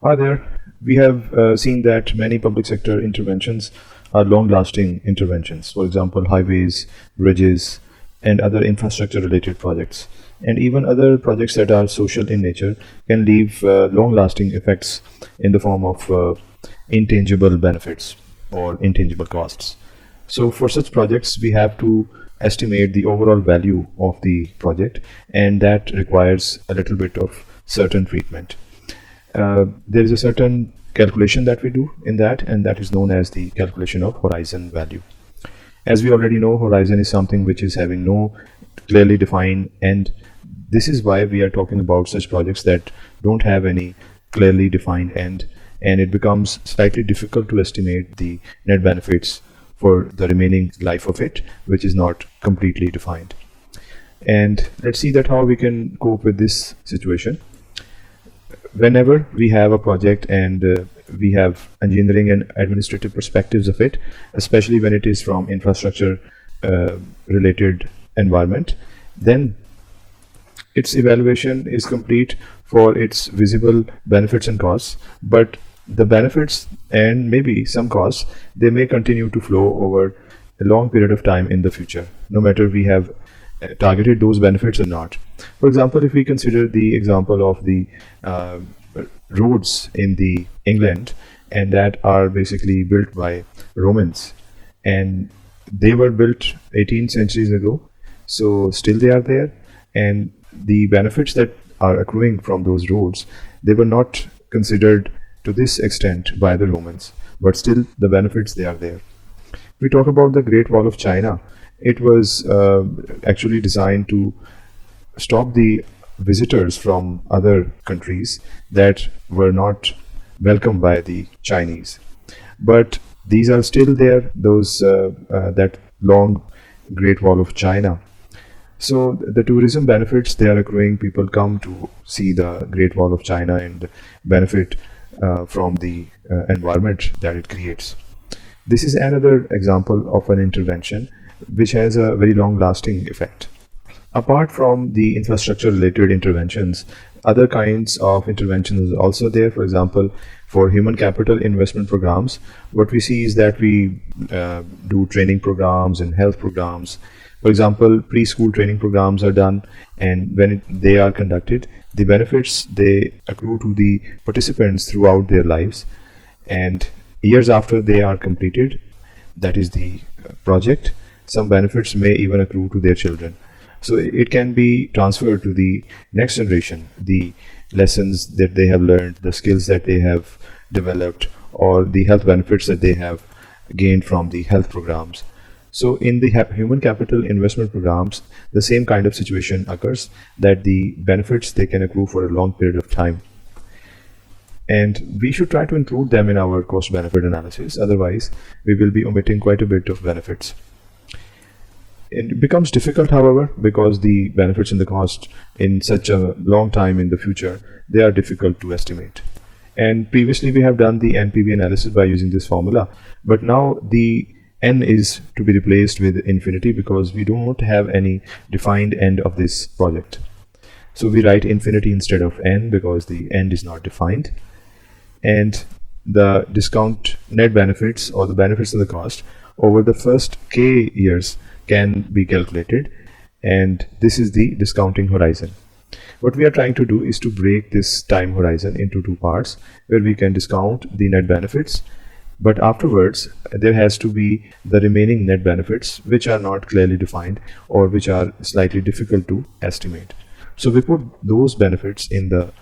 Hi there. We have seen that many public sector interventions are long-lasting interventions. For example, highways, bridges, and other infrastructure-related projects. And even other projects that are social in nature can leave long-lasting effects in the form of intangible benefits or intangible costs. So for such projects, we have to estimate the overall value of the project, and that requires a little bit of certain treatment. There is a certain calculation that we do in that, and that is known as the calculation of horizon value. As we already know, horizon is something which is having no clearly defined end. This is why we are talking about such projects that don't have any clearly defined end, and it becomes slightly difficult to estimate the net benefits for the remaining life of it, which is not completely defined. And let's see that how we can cope with this situation. Whenever we have a project and we have engineering and administrative perspectives of it, especially when it is from infrastructure related environment, then its evaluation is complete for its visible benefits and costs, but the benefits and maybe some costs, they may continue to flow over a long period of time in the future, no matter we have targeted those benefits or not. For example, if we consider the example of the roads in the England, and that are basically built by Romans, and they were built 18 centuries ago, so still they are there, and the benefits that are accruing from those roads, they were not considered to this extent by the Romans, but still the benefits, they are there. We talk about the Great Wall of China. It was actually designed to stop the visitors from other countries that were not welcomed by the Chinese. But these are still there, those that long Great Wall of China. So the tourism benefits, they are accruing. People come to see the Great Wall of China and benefit from the environment that it creates. This is another example of an intervention which has a very long lasting effect. Apart from the infrastructure related interventions, other kinds of interventions are also there. For example, for human capital investment programs, what we see is that we do training programs and health programs. For example, preschool training programs are done, and when they are conducted, the benefits, they accrue to the participants throughout their lives, and years after they are completed, that is the project, some benefits may even accrue to their children. So it can be transferred to the next generation, the lessons that they have learned, the skills that they have developed, or the health benefits that they have gained from the health programs. So in the human capital investment programs, the same kind of situation occurs, that the benefits, they can accrue for a long period of time. And we should try to include them in our cost benefit analysis. Otherwise, we will be omitting quite a bit of benefits. It becomes difficult, however, because the benefits and the cost in such a long time in the future, they are difficult to estimate. And previously we have done the NPV analysis by using this formula, but now the n is to be replaced with infinity because we don't have any defined end of this project. So we write infinity instead of n because the end is not defined. And the discount net benefits, or the benefits of the cost over the first k years, can be calculated, and this is the discounting horizon. What we are trying to do is to break this time horizon into two parts, where we can discount the net benefits, but afterwards there has to be the remaining net benefits which are not clearly defined or which are slightly difficult to estimate. So we put those benefits in the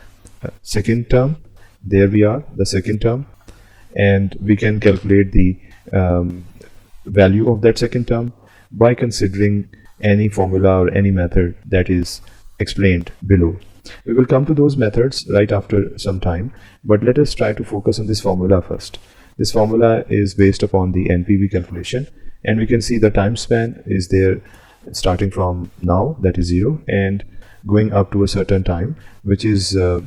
second term. There we are, the second term, and we can calculate the value of that second term by considering any formula or any method that is explained below. We will come to those methods right after some time, but let us try to focus on this formula first. This formula is based upon the NPV calculation, and we can see the time span is there starting from now, that is 0, and going up to a certain time, which is a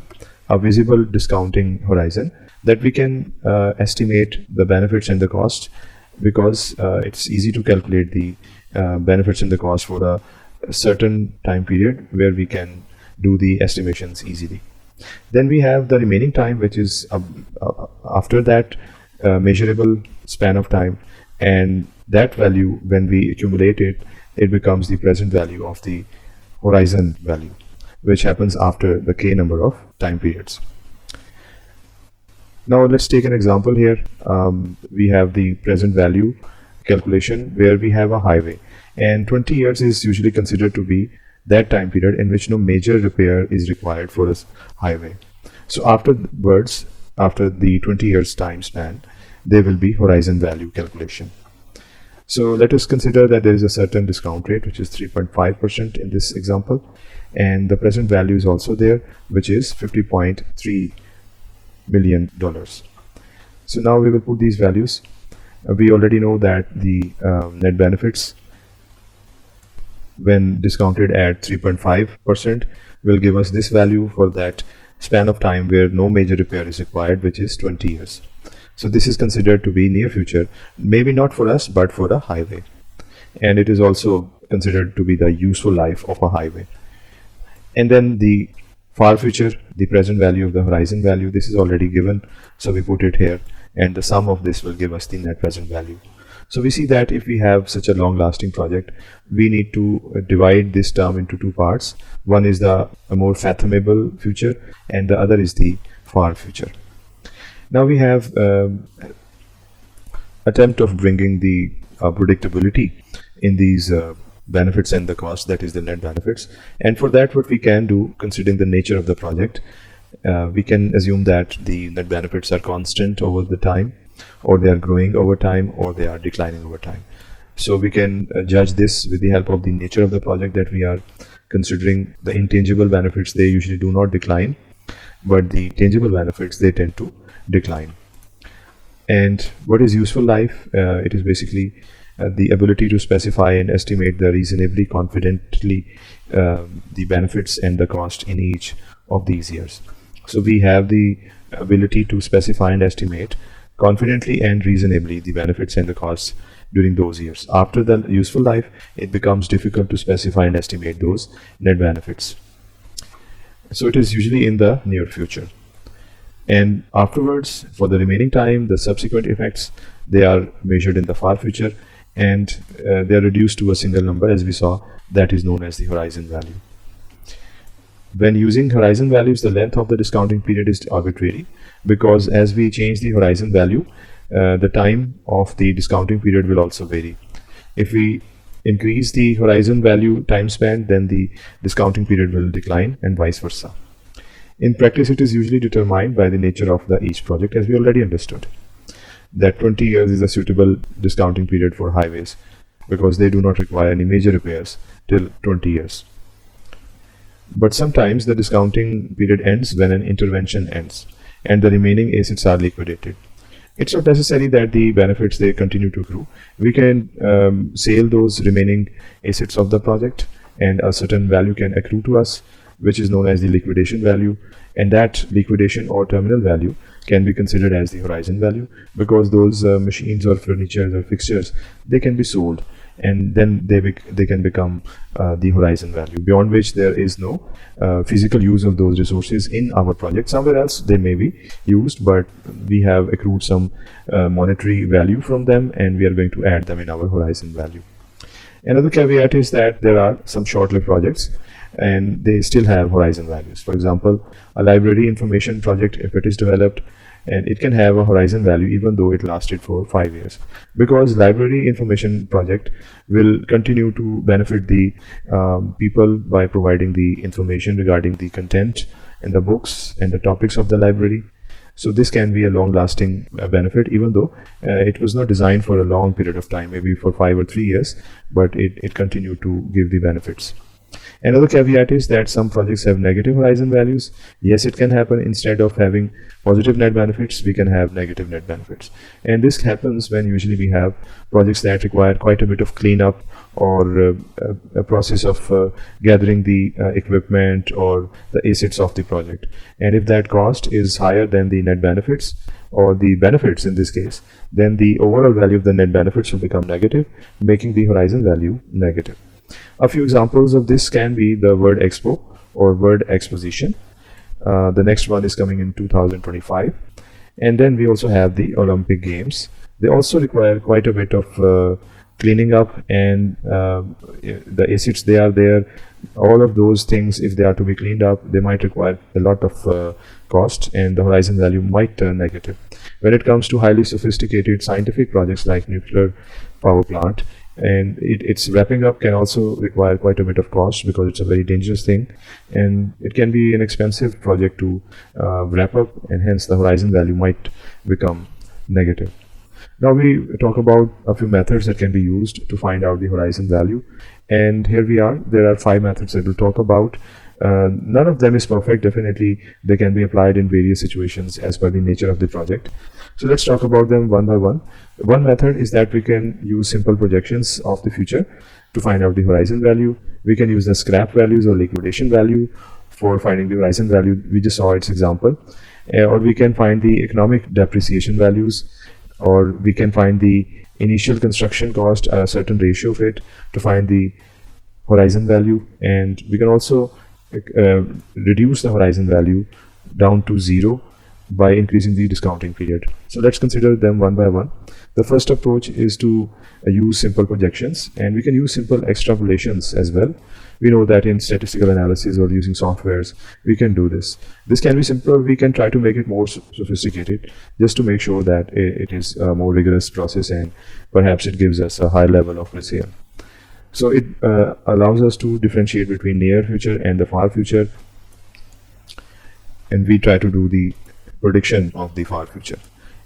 visible discounting horizon, that we can estimate the benefits and the cost, because it's easy to calculate the benefits and the cost for a certain time period where we can do the estimations easily. Then we have the remaining time, which is after that measurable span of time, and that value, when we accumulate it, it becomes the present value of the horizon value, which happens after the k number of time periods. Now let's take an example here. We have the present value calculation where we have a highway, and 20 years is usually considered to be that time period in which no major repair is required for a highway. So afterwards, after the 20 years time span, there will be horizon value calculation. So let us consider that there is a certain discount rate, which is 3.5% in this example, and the present value is also there, which is $50.3 million. So now we will put these values. We already know that the net benefits, when discounted at 3.5%, will give us this value for that span of time where no major repair is required, which is 20 years. So this is considered to be near future, maybe not for us, but for a highway. And it is also considered to be the useful life of a highway. And then the far future, the present value of the horizon value, this is already given, so we put it here, and the sum of this will give us the net present value. So we see that if we have such a long-lasting project, we need to divide this term into two parts. One is a more fathomable future, and the other is the far future. Now we have attempt of bringing the predictability in these benefits and the cost, that is the net benefits. And for that, what we can do, considering the nature of the project, we can assume that the net benefits are constant over the time, or they are growing over time, or they are declining over time. So we can judge this with the help of the nature of the project that we are considering. The intangible benefits, they usually do not decline, but the tangible benefits, they tend to decline. And what is useful life? It is basically the ability to specify and estimate the reasonably confidently the benefits and the cost in each of these years. So we have the ability to specify and estimate confidently and reasonably the benefits and the costs during those years. After the useful life, it becomes difficult to specify and estimate those net benefits. So it is usually in the near future. And afterwards, for the remaining time, the subsequent effects, they are measured in the far future, and they are reduced to a single number, as we saw, that is known as the horizon value. When using horizon values, the length of the discounting period is arbitrary, because as we change the horizon value, the time of the discounting period will also vary. If we increase the horizon value time span, then the discounting period will decline, and vice versa. In practice, it is usually determined by the nature of each project, as we already understood. That 20 years is a suitable discounting period for highways, because they do not require any major repairs till 20 years. But sometimes the discounting period ends when an intervention ends, and the remaining assets are liquidated. It's not necessary that the benefits, they continue to accrue. We can sell those remaining assets of the project, and a certain value can accrue to us, which is known as the liquidation value, and that liquidation or terminal value can be considered as the horizon value, because those machines or furniture or fixtures, they can be sold, and then they can become the horizon value, beyond which there is no physical use of those resources in our project. Somewhere else they may be used, but we have accrued some monetary value from them, and we are going to add them in our horizon value. Another caveat is that there are some short-lived projects, and they still have horizon values. For example, a library information project, if it is developed, and it can have a horizon value even though it lasted for 5 years, because library information project will continue to benefit the people by providing the information regarding the content and the books and the topics of the library. So this can be a long-lasting benefit, even though it was not designed for a long period of time, maybe for 5 or 3 years, but it continued to give the benefits. Another caveat is that some projects have negative horizon values. Yes, it can happen. Instead of having positive net benefits, we can have negative net benefits. And this happens when usually we have projects that require quite a bit of cleanup, or a process of gathering the equipment or the assets of the project. And if that cost is higher than the net benefits, or the benefits in this case, then the overall value of the net benefits will become negative, making the horizon value negative. A few examples of this can be the word expo or word exposition. The next one is coming in 2025. And then we also have the Olympic Games. They also require quite a bit of cleaning up, and the acids they are there, all of those things, if they are to be cleaned up, they might require a lot of cost, and the horizon value might turn negative. When it comes to highly sophisticated scientific projects like nuclear power plant, and its wrapping up can also require quite a bit of cost, because it's a very dangerous thing, and it can be an expensive project to wrap up, and hence the horizon value might become negative. Now we talk about a few methods that can be used to find out the horizon value, and here we are. There are 5 methods that we'll talk about. None of them is perfect. Definitely they can be applied in various situations as per the nature of the project. So let's talk about them one by one. One method is that we can use simple projections of the future to find out the horizon value. We can use the scrap values or liquidation value for finding the horizon value. We just saw its example. Or we can find the economic depreciation values, or we can find the initial construction cost, a certain ratio of it, to find the horizon value. And we can also reduce the horizon value down to 0 by increasing the discounting period. So let's consider them one by one. The first approach is to use simple projections, and we can use simple extrapolations as well. We know that in statistical analysis or using softwares, we can do this. This can be simpler. We can try to make it more sophisticated, just to make sure that it is a more rigorous process, and perhaps it gives us a high level of precision. So it allows us to differentiate between near future and the far future, and we try to do the prediction of the far future.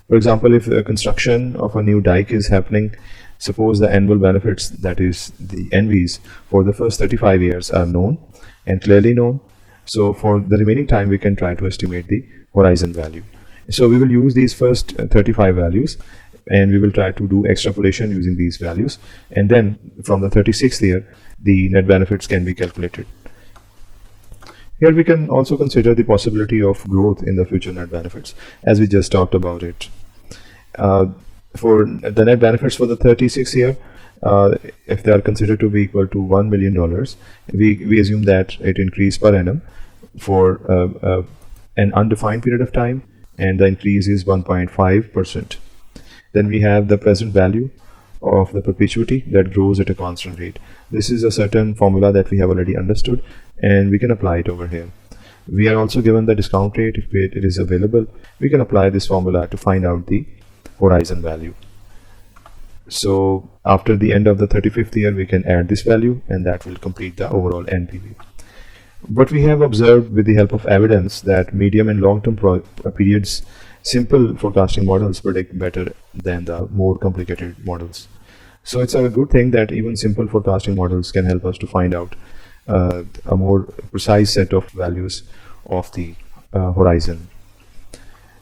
For example, if the construction of a new dike is happening, suppose the annual benefits, that is the NVs, for the first 35 years are known and clearly known. So for the remaining time, we can try to estimate the horizon value. So we will use these first 35 values, and we will try to do extrapolation using these values. And then from the 36th year, the net benefits can be calculated. Here we can also consider the possibility of growth in the future net benefits, as we just talked about it. For the net benefits for the 36th year, if they are considered to be equal to $1 million, we assume that it increased per annum for an undefined period of time, and the increase is 1.5%. Then we have the present value of the perpetuity that grows at a constant rate. This is a certain formula that we have already understood, and we can apply it over here. We are also given the discount rate. If it is available, we can apply this formula to find out the horizon value. So after the end of the 35th year, we can add this value, and that will complete the overall NPV. But we have observed, with the help of evidence, that medium and long-term periods, simple forecasting models predict better than the more complicated models. So it's a good thing that even simple forecasting models can help us to find out a more precise set of values of the horizon.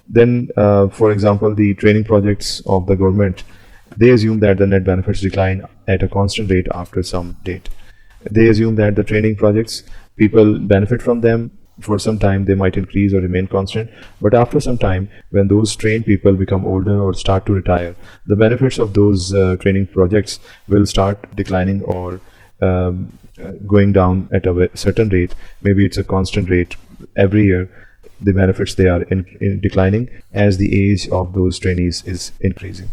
Then, for example, the training projects of the government, they assume that the net benefits decline at a constant rate after some date. They assume that the training projects, people benefit from them. For some time, they might increase or remain constant, but after some time, when those trained people become older or start to retire, the benefits of those training projects will start declining, or going down at a certain rate. Maybe it's a constant rate every year. The benefits, they are in declining as the age of those trainees is increasing.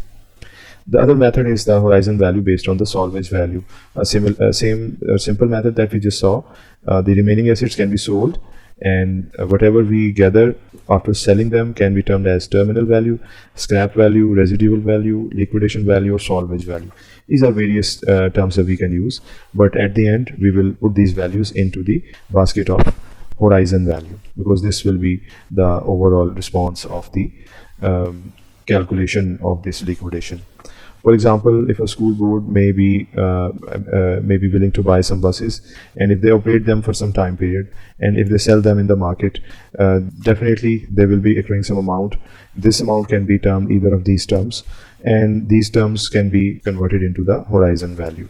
The other method is the horizon value based on the salvage value. A simple method that we just saw. The remaining assets can be sold, and whatever we gather after selling them can be termed as terminal value, scrap value, residual value, liquidation value, or salvage value. These are various terms that we can use, but at the end we will put these values into the basket of horizon value, because this will be the overall response of the calculation of this liquidation. For example, if a school board may be willing to buy some buses, and if they operate them for some time period, and if they sell them in the market, definitely they will be accruing some amount. This amount can be termed either of these terms, and these terms can be converted into the horizon value.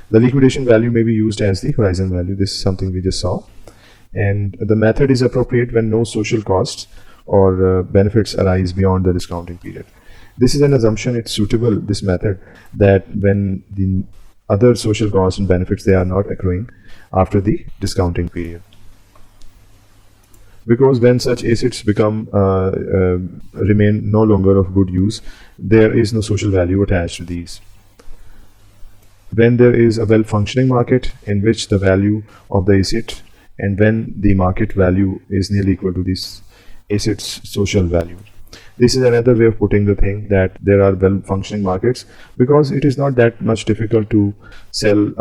The liquidation value may be used as the horizon value. This is something we just saw. And the method is appropriate when no social costs or benefits arise beyond the discounting period. This is an assumption. It's suitable, this method, that when the other social costs and benefits, they are not accruing after the discounting period. because when such assets become remain no longer of good use, there is no social value attached to these. When there is a well-functioning market in which the value of the asset, and when the market value is nearly equal to this asset's social value. This is another way of putting the thing, that there are well-functioning markets, because it is not that much difficult to sell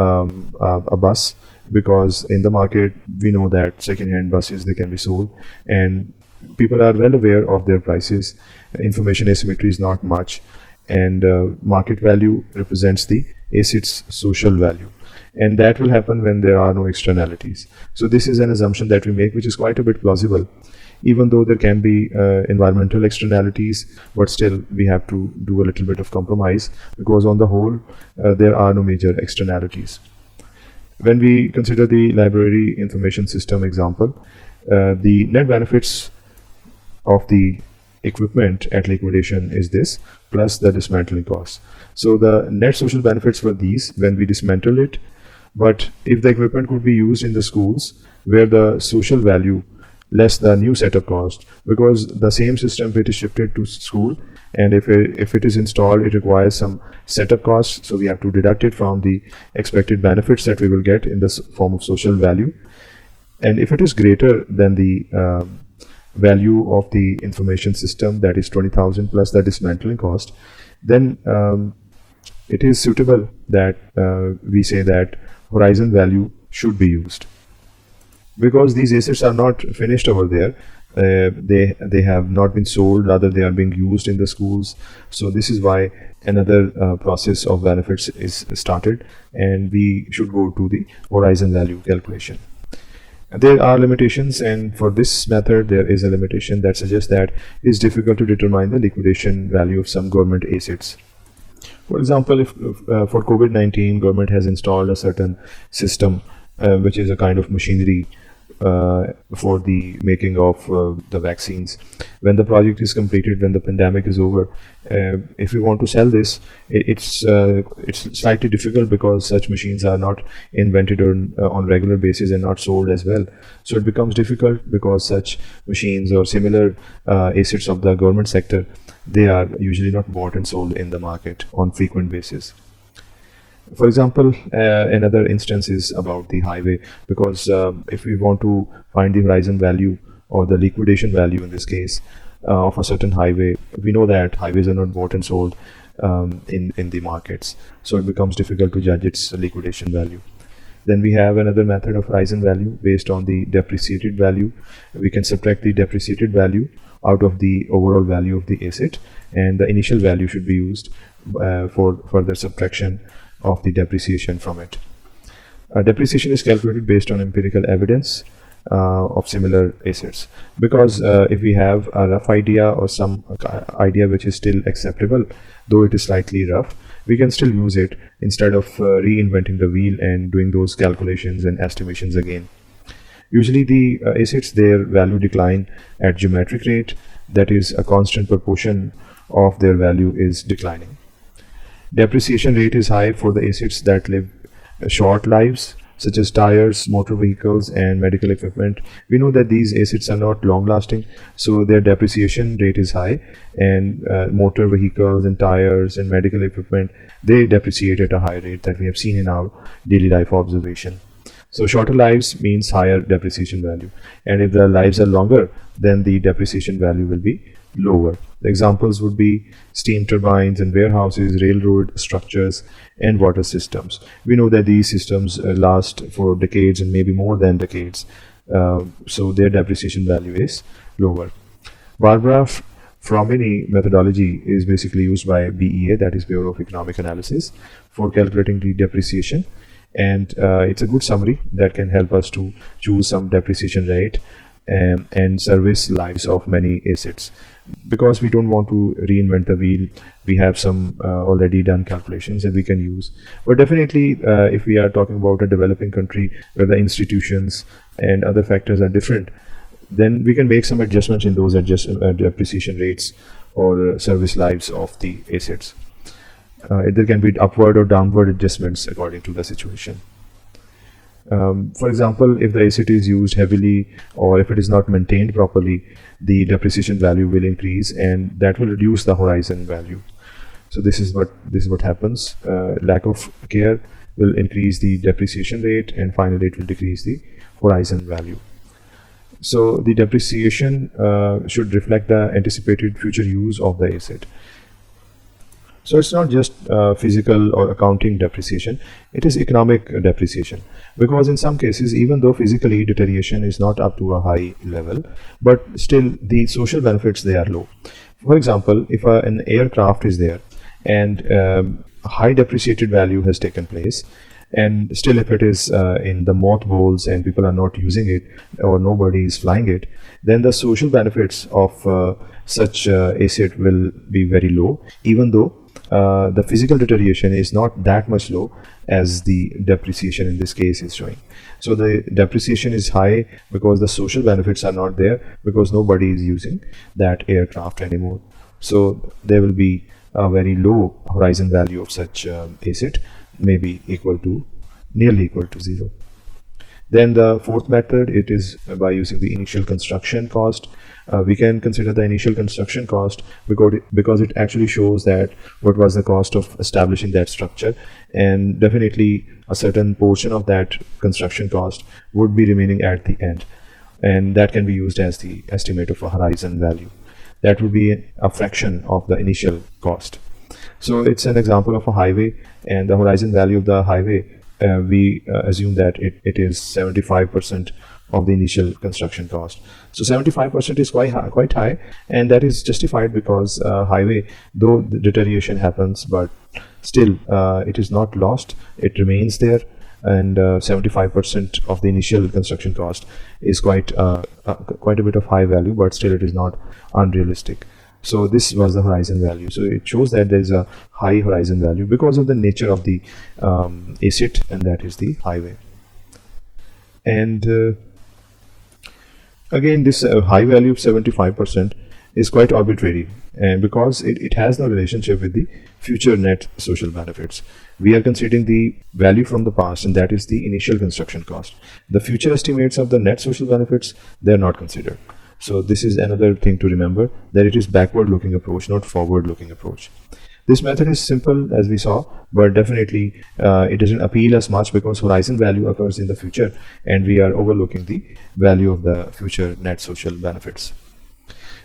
a bus, because in the market we know that second-hand buses, they can be sold, and people are well aware of their prices. Information asymmetry is not much, and market value represents the asset's social value, and that will happen when there are no externalities. So this is an assumption that we make, which is quite a bit plausible, even though there can be environmental externalities, but still we have to do a little bit of compromise, because on the whole there are no major externalities. When we consider the library information system example, the net benefits of the equipment at liquidation is this, plus the dismantling costs. So the net social benefits were these when we dismantle it. But if the equipment could be used in the schools, where the social value less the new setup cost, because the same system, if it is shifted to school, and if it is installed, it requires some setup costs, so we have to deduct it from the expected benefits that we will get in the form of social value. And if it is greater than the value of the information system, that is 20,000 plus the dismantling cost, then it is suitable that we say that horizon value should be used, because these assets are not finished over there. They have not been sold, rather they are being used in the schools. So this is why another process of benefits is started, and we should go to the horizon value calculation. There are limitations, and for this method there is a limitation that suggests that it is difficult to determine the liquidation value of some government assets. For example, if for COVID-19 government has installed a certain system which is a kind of machinery for the making of the vaccines. When the project is completed, when the pandemic is over, if we want to sell this, it's slightly difficult, because such machines are not invented on regular basis and not sold as well. So it becomes difficult, because such machines or similar assets of the government sector, they are usually not bought and sold in the market on frequent basis. For example, another instance is about the highway, because if we want to find the horizon value or the liquidation value in this case of a certain highway, we know that highways are not bought and sold in the markets, so it becomes difficult to judge its liquidation value. Then we have another method of horizon value based on the depreciated value. We can subtract the depreciated value out of the overall value of the asset, and the initial value should be used for further subtraction of the depreciation from it. Depreciation is calculated based on empirical evidence of similar assets, because if we have a rough idea or some idea which is still acceptable, though it is slightly rough, we can still use it instead of reinventing the wheel and doing those calculations and estimations again. Usually the assets, their value decline at geometric rate, that is a constant proportion of their value is declining. Depreciation rate is high for the assets that live short lives, such as tires, motor vehicles, and medical equipment. We know that these assets are not long lasting, so their depreciation rate is high, and motor vehicles and tires and medical equipment, they depreciate at a high rate that we have seen in our daily life observation. So shorter lives means higher depreciation value, and if the lives are longer, then the depreciation value will be lower. The examples would be steam turbines and warehouses, railroad structures, and water systems. We know that these systems last for decades and maybe more than decades, so their depreciation value is lower. Bar graph Frommini methodology is basically used by BEA, that is Bureau of Economic Analysis, for calculating the depreciation, and it's a good summary that can help us to choose some depreciation rate and service lives of many assets. Because we don't want to reinvent the wheel, we have some already done calculations that we can use. But definitely if we are talking about a developing country where the institutions and other factors are different, then we can make some adjustments in those depreciation rates or service lives of the assets. There can be upward or downward adjustments according to the situation. For example, if the asset is used heavily or if it is not maintained properly, the depreciation value will increase, and that will reduce the horizon value. So this is what happens. Lack of care will increase the depreciation rate, and finally it will decrease the horizon value. So the depreciation should reflect the anticipated future use of the asset. So it's not just physical or accounting depreciation, it is economic depreciation. Because in some cases, even though physically deterioration is not up to a high level, but still the social benefits, they are low. For example, if an aircraft is there and high depreciated value has taken place, and still if it is in the mothballs and people are not using it or nobody is flying it, then the social benefits of such asset will be very low, even though the physical deterioration is not that much low as the depreciation in this case is showing. So the depreciation is high because the social benefits are not there, because nobody is using that aircraft anymore. So there will be a very low horizon value of such asset, maybe nearly equal to zero. Then the fourth method, it is by using the initial construction cost. We can consider the initial construction cost because it actually shows that what was the cost of establishing that structure, and definitely a certain portion of that construction cost would be remaining at the end, and that can be used as the estimate of a horizon value. That would be a fraction of the initial cost. So it's an example of a highway, and the horizon value of the highway, we assume that it is 75% of the initial construction cost. So 75% is quite high, and that is justified because highway, though the deterioration happens, but still it is not lost, it remains there, and 75% of the initial construction cost is quite a bit of high value, but still it is not unrealistic. So this was the horizon value. So it shows that there is a high horizon value because of the nature of the asset, and that is the highway. And again, this high value of 75% is quite arbitrary, and because it has no relationship with the future net social benefits. We are considering the value from the past, and that is the initial construction cost. The future estimates of the net social benefits, they are not considered. So this is another thing to remember, that it is backward looking approach, not forward looking approach. This method is simple as we saw, but definitely it doesn't appeal as much because horizon value occurs in the future, and we are overlooking the value of the future net social benefits.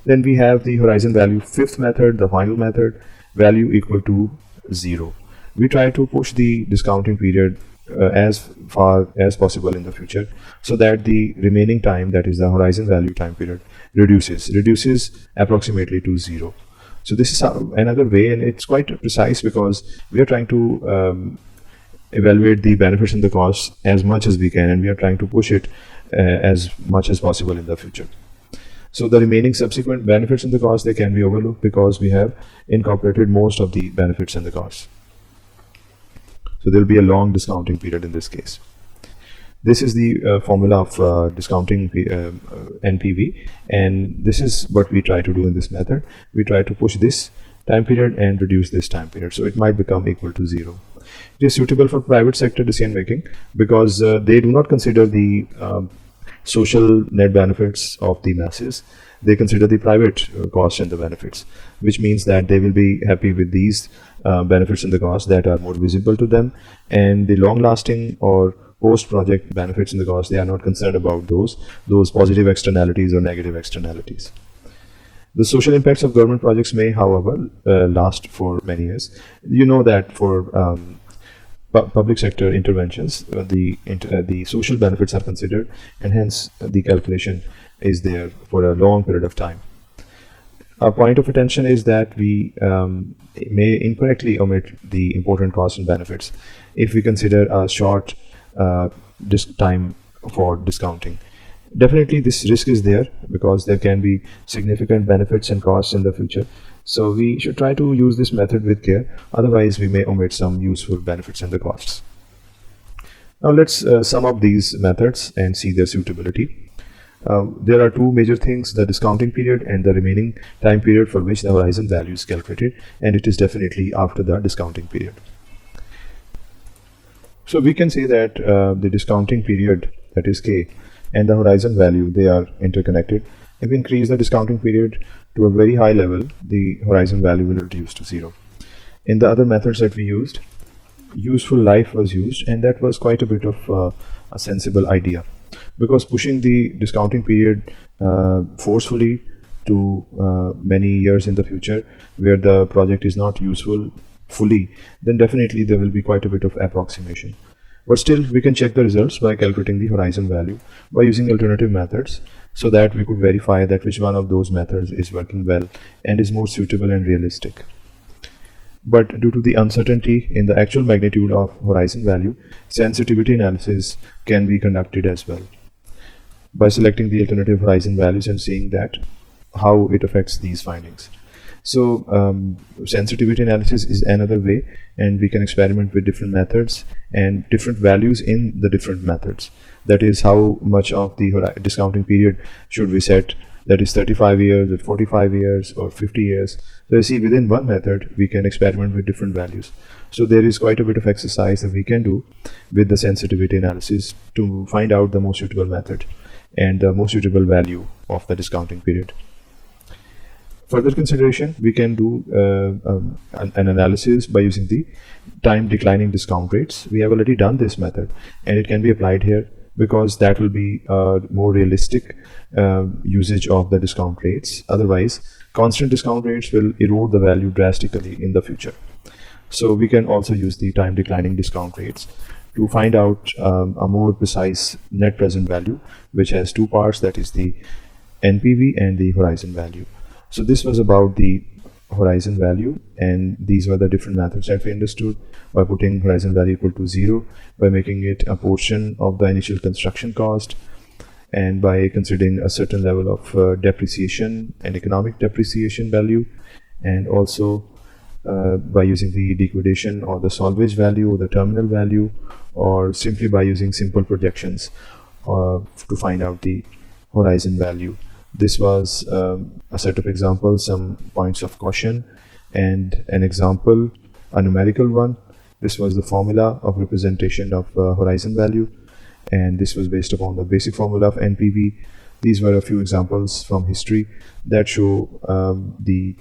Then we have the horizon value fifth method, the final method, value equal to zero. We try to push the discounting period as far as possible in the future, so that the remaining time, that is the horizon value time period, reduces approximately to zero. So this is another way, and it's quite precise because we are trying to evaluate the benefits and the costs as much as we can, and we are trying to push it as much as possible in the future. So the remaining subsequent benefits and the costs, they can be overlooked because we have incorporated most of the benefits and the costs. So there will be a long discounting period in this case. This is the formula of discounting NPV, and this is what we try to do in this method. We try to push this time period and reduce this time period, so it might become equal to zero. It is suitable for private sector decision making because they do not consider the social net benefits of the masses. They consider the private costs and the benefits, which means that they will be happy with these benefits and the costs that are more visible to them, and the long lasting or post project benefits and the costs, they are not concerned about those positive externalities or negative externalities. The social impacts of government projects may, however, last for many years. You know that for public sector interventions, the social benefits are considered, and hence the calculation is there for a long period of time. A point of attention is that we may incorrectly omit the important costs and benefits if we consider a short time for discounting. Definitely this risk is there because there can be significant benefits and costs in the future. So we should try to use this method with care, otherwise we may omit some useful benefits and the costs. Now let's sum up these methods and see their suitability. There are two major things, the discounting period and the remaining time period for which the horizon value is calculated, and it is definitely after the discounting period. So we can say that the discounting period, that is K, and the horizon value, they are interconnected. If we increase the discounting period to a very high level, the horizon value will reduce to 0. In the other methods that we used, useful life was used, and that was quite a bit of a sensible idea, because pushing the discounting period forcefully to many years in the future where the project is not useful fully, then definitely there will be quite a bit of approximation. But still, we can check the results by calculating the horizon value by using alternative methods, so that we could verify that which one of those methods is working well and is more suitable and realistic. But due to the uncertainty in the actual magnitude of horizon value, sensitivity analysis can be conducted as well by selecting the alternative horizon values and seeing that how it affects these findings. So sensitivity analysis is another way, and we can experiment with different methods and different values in the different methods. That is, how much of the discounting period should we set, that is 35 years or 45 years or 50 years. So you see, within one method we can experiment with different values. So there is quite a bit of exercise that we can do with the sensitivity analysis to find out the most suitable method and the most suitable value of the discounting period. Further consideration, we can do an analysis by using the time declining discount rates. We have already done this method, and it can be applied here because that will be a more realistic usage of the discount rates. Otherwise, constant discount rates will erode the value drastically in the future. So we can also use the time declining discount rates to find out a more precise net present value, which has two parts, that is the NPV and the horizon value. So this was about the horizon value, and these were the different methods that we understood: by putting horizon value equal to 0, by making it a portion of the initial construction cost, and by considering a certain level of depreciation and economic depreciation value, and also by using the liquidation or the salvage value or the terminal value, or simply by using simple projections to find out the horizon value. This was a set of examples, some points of caution, and an example, a numerical one. This was the formula of representation of horizon value, and this was based upon the basic formula of NPV. These were a few examples from history that show the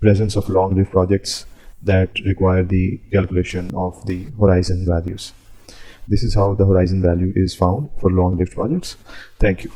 presence of long-lived projects that require the calculation of the horizon values. This is how the horizon value is found for long-lived projects. Thank you.